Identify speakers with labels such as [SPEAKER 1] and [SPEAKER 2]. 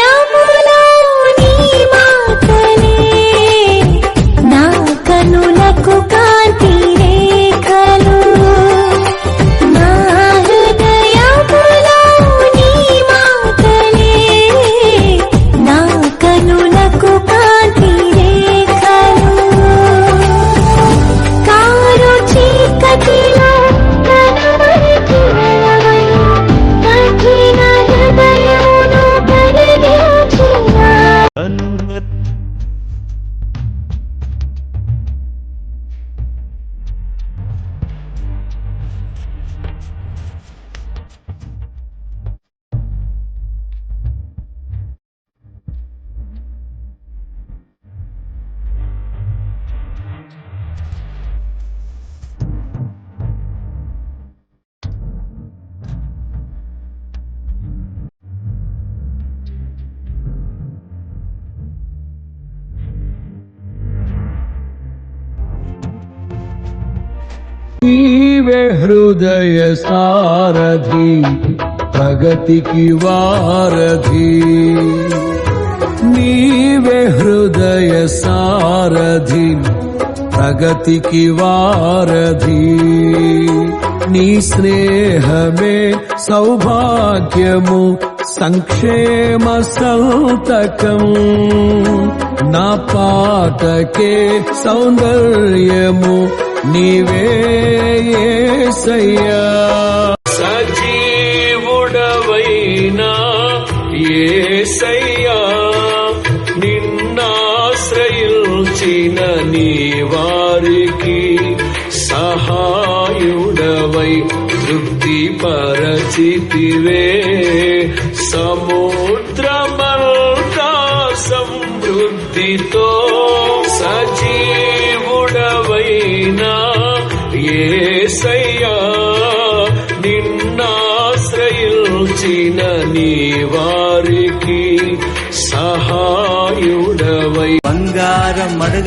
[SPEAKER 1] హృదయములో నీ మాటలే నా కనులకు కాంతి రేఖలు నా హృదయములో నీ మాటలే నా కనులకు కాంతి రేఖలు కారు చీకటిలో కనుమరుగు కిరణమై కఠిన హృదయమును కరిగించిన
[SPEAKER 2] నీవే హృదయ సారథి ప్రగతికి వారధి నీవే హృదయ సారథి ప్రగతికి వారధి నీ స్నేహమే సౌభాగ్యము సంక్షేమ సంతకం నా పాటకే సౌందర్యము నీవే యేసయ్యా సజీవుడవైనా యేసయ్యా నిన్నాశ్రయించిన నీ వారికి సహాయుడవై తృప్తి పరచితివే సముద్రమంతా సమృద్ధితో సజీవుడవైనా యేసయ్యా నిన్నాశ్రయించిన నీ వారికి సహాయుడవై
[SPEAKER 3] బంగారం అడగ